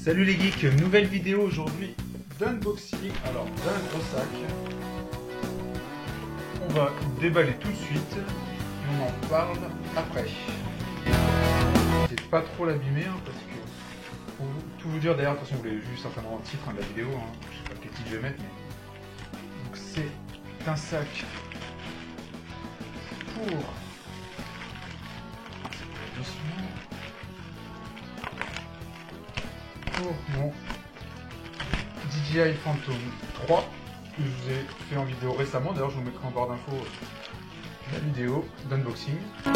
Salut les geeks, nouvelle vidéo aujourd'hui d'unboxing, alors d'un gros sac. On va déballer tout de suite et on en parle après. C'est pas trop l'abîmer parce que, pour tout vous dire, d'ailleurs, de toute façon vous l'avez vu certainement le titre de la vidéo, je sais pas quel titre je vais mettre, mais donc c'est un sac pour mon DJI Phantom 3 que je vous ai fait en vidéo récemment. D'ailleurs, je vous mettrai en barre d'infos la vidéo d'unboxing. Je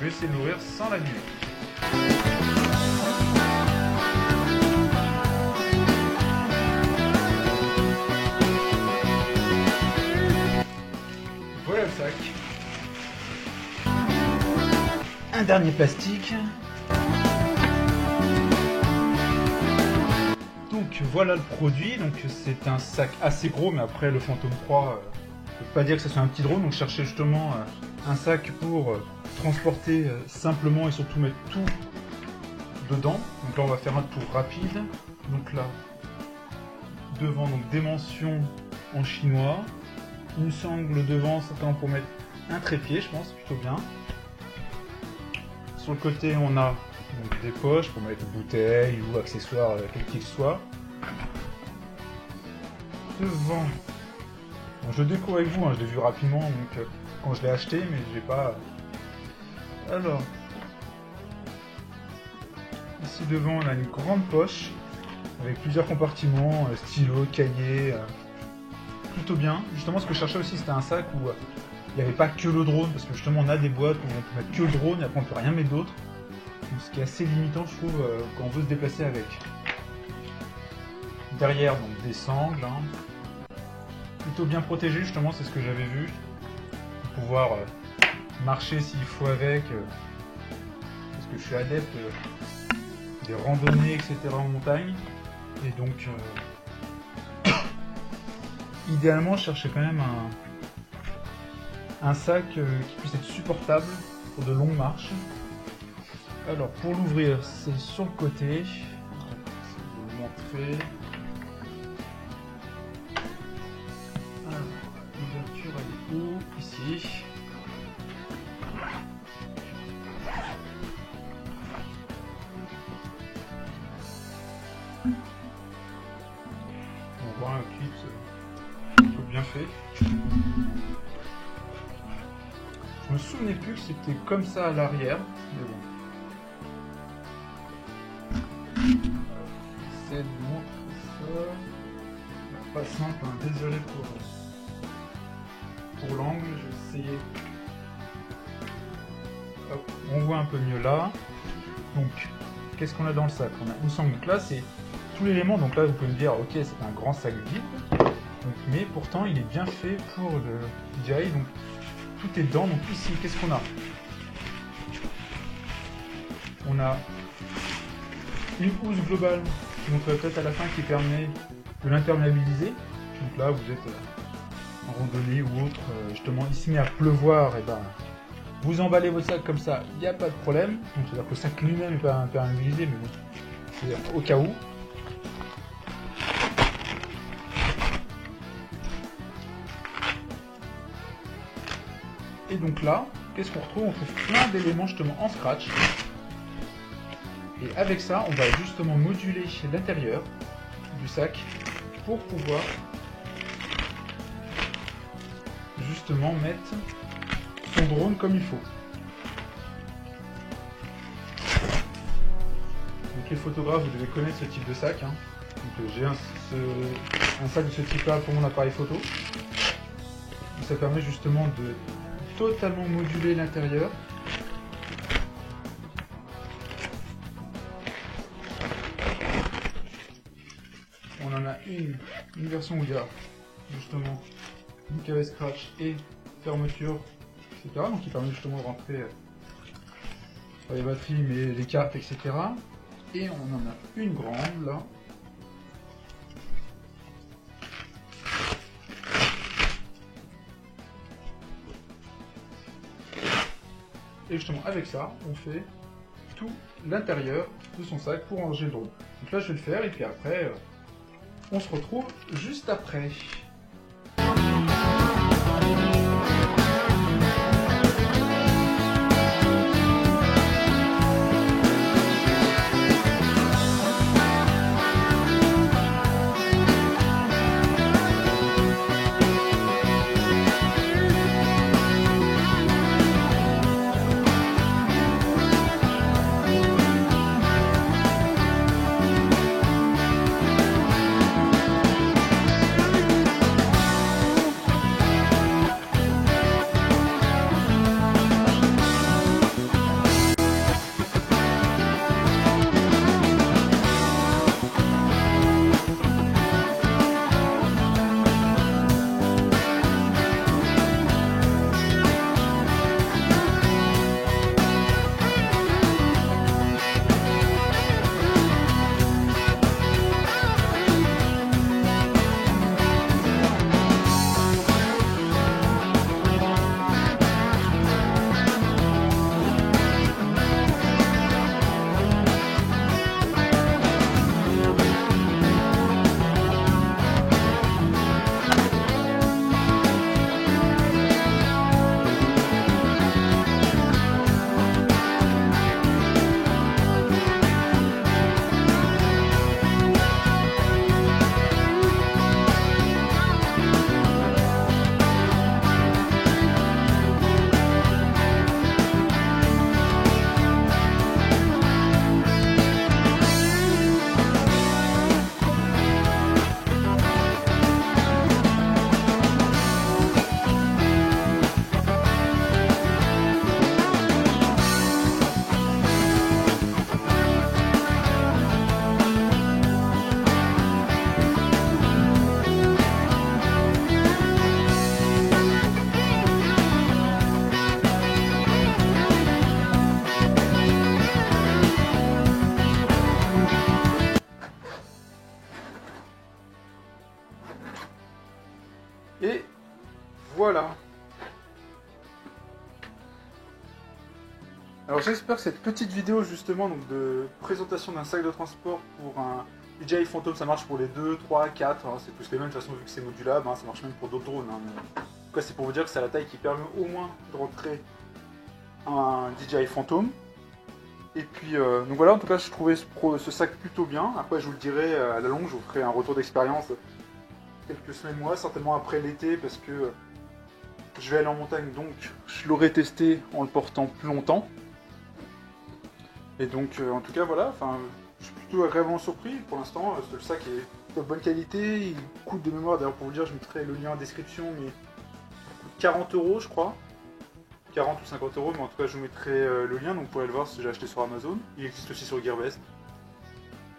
vais essayer de l'ouvrir sans l'abîmer. Voilà le sac. Un dernier plastique. Donc voilà le produit, donc c'est un sac assez gros, mais après le Phantom 3, je ne peux pas dire que ce soit un petit drone, donc je cherchais justement un sac pour transporter simplement et surtout mettre tout dedans. Donc là on va faire un tour rapide, donc là devant, donc dimension en chinois, une sangle devant, certainement pour mettre un trépied, je pense, plutôt bien. Sur le côté on a donc des poches pour mettre bouteilles ou accessoires quels qu'ils soient. Devant, bon, je le découvre avec vous, je l'ai vu rapidement donc, quand je l'ai acheté, mais je l'ai pas. Alors, ici devant on a une grande poche avec plusieurs compartiments, stylo, cahier, plutôt bien. Justement ce que je cherchais aussi c'était un sac où il n'y avait pas que le drone, parce que justement on a des boîtes où on peut mettre que le drone et après on peut rien mettre d'autre. Ce qui est assez limitant je trouve quand on veut se déplacer avec. Derrière donc des sangles, plutôt bien protégé justement, c'est ce que j'avais vu. Pour pouvoir marcher s'il faut avec, parce que je suis adepte des randonnées etc. en montagne. Et donc idéalement je cherchais quand même un sac qui puisse être supportable pour de longues marches. Alors pour l'ouvrir c'est sur le côté, je vais vous montrer. Alors, l'ouverture elle est où? Ici. On voit un clip plutôt bien fait. Je me souvenais plus que c'était comme ça à l'arrière, mais bon. J'essaie de vous montrer ça. Pas simple, désolé pour l'angle, je vais essayer. Hop, on voit un peu mieux là. Donc, qu'est-ce qu'on a dans le sac? On a une sangle, donc là c'est tout l'élément, donc là vous pouvez me dire ok c'est un grand sac vide, donc, mais pourtant il est bien fait pour le DJI, donc tout est dedans. Donc ici qu'est-ce qu'on a? On a une housse globale, je vous montrerai peut-être à la fin, qui permet de l'imperméabiliser. Donc là vous êtes en randonnée ou autre, justement il se met à pleuvoir, et ben vous emballez votre sac comme ça, il n'y a pas de problème. Donc c'est-à-dire que le sac lui-même n'est pas imperméabilisé, mais bon, c'est au cas où. Et donc là, qu'est-ce qu'on retrouve? On trouve plein d'éléments justement en scratch. Et avec ça, on va justement moduler l'intérieur du sac pour pouvoir justement mettre son drone comme il faut. Donc les photographes, vous devez connaître ce type de sac. Donc j'ai un sac de ce type-là pour mon appareil photo. Donc, ça permet justement de totalement moduler l'intérieur. On en a une version où il y a justement une cave scratch et fermeture, etc. Donc qui permet justement de rentrer les batteries, mais les cartes, etc. Et on en a une grande là. Et justement avec ça, on fait tout l'intérieur de son sac pour ranger le drone. Donc là je vais le faire et puis après on se retrouve juste après. Et voilà. Alors j'espère que cette petite vidéo justement donc de présentation d'un sac de transport pour un DJI Phantom, ça marche pour les 2, 3, 4, hein, c'est tous les mêmes de toute façon vu que c'est modulable, hein, ça marche même pour d'autres drones. Hein, mais... En tout cas c'est pour vous dire que c'est la taille qui permet au moins de rentrer un DJI Phantom. Et puis donc voilà, en tout cas je trouvais ce sac plutôt bien. Après je vous le dirai à la longue, je vous ferai un retour d'expérience quelques semaines, mois, certainement après l'été, parce que je vais aller en montagne, donc je l'aurai testé en le portant plus longtemps. Et donc en tout cas voilà, je suis plutôt agréablement surpris pour l'instant. Le sac est de bonne qualité, il coûte de mémoire, d'ailleurs pour vous dire je mettrai le lien en description, mais il coûte 40 € je crois. 40 ou 50 €, mais en tout cas je vous mettrai le lien, donc vous pourrez le voir si j'ai acheté sur Amazon. Il existe aussi sur Gearbest.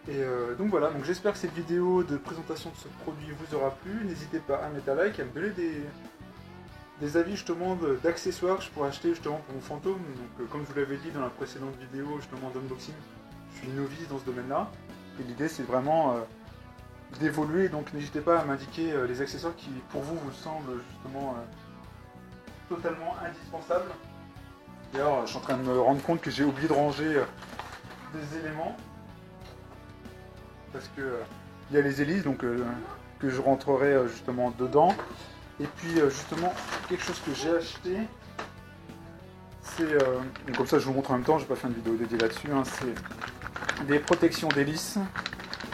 Et donc voilà, donc j'espère que cette vidéo de présentation de ce produit vous aura plu. N'hésitez pas à mettre un like, à me donner des avis justement d'accessoires que je pourrais acheter justement pour mon Phantom. Donc comme je vous l'avais dit dans la précédente vidéo justement d'unboxing, je suis novice dans ce domaine-là. Et l'idée c'est vraiment d'évoluer, donc n'hésitez pas à m'indiquer les accessoires qui pour vous semblent justement totalement indispensables. D'ailleurs je suis en train de me rendre compte que j'ai oublié de ranger des éléments. Parce que il y a les hélices donc que je rentrerai justement dedans. Et puis justement quelque chose que j'ai acheté, c'est comme ça je vous montre en même temps, je vais pas faire une vidéo dédiée là-dessus, hein, c'est des protections d'hélices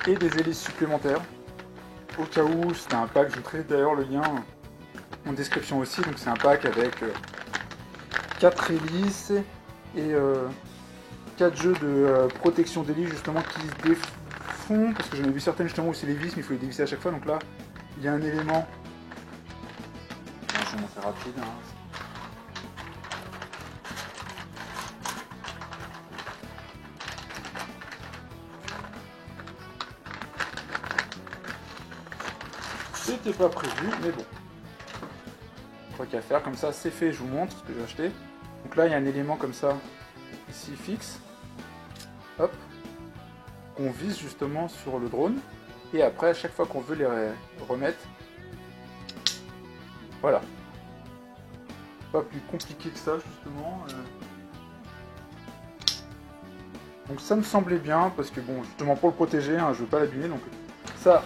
et des hélices supplémentaires. Au cas où c'est un pack, je vous mettrai d'ailleurs le lien en description aussi. Donc c'est un pack avec 4 hélices et 4 jeux de protection d'hélice justement qui se défont, parce que j'en ai vu certaines justement où c'est les vis mais il faut les dévisser à chaque fois. Donc là il y a un élément, je vais monter rapide, hein. C'était pas prévu, mais bon. Pas qu'à faire, comme ça c'est fait, je vous montre ce que j'ai acheté. Donc là il y a un élément comme ça, ici fixe. Hop. Qu'on vise justement sur le drone. Et après, à chaque fois qu'on veut les remettre, voilà. Pas plus compliqué que ça justement. Donc ça me semblait bien, parce que bon, justement pour le protéger, hein, je veux pas l'abîmer, donc ça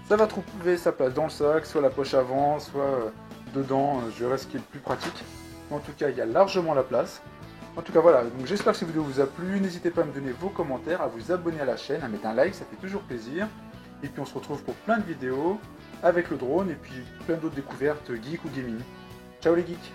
va trouver sa place dans le sac, soit la poche avant, soit dedans, je verrai ce qui est le plus pratique. Mais en tout cas, il y a largement la place. En tout cas voilà, donc j'espère que cette vidéo vous a plu, n'hésitez pas à me donner vos commentaires, à vous abonner à la chaîne, à mettre un like, ça fait toujours plaisir. Et puis on se retrouve pour plein de vidéos avec le drone et puis plein d'autres découvertes geek ou gaming. Ciao les geeks!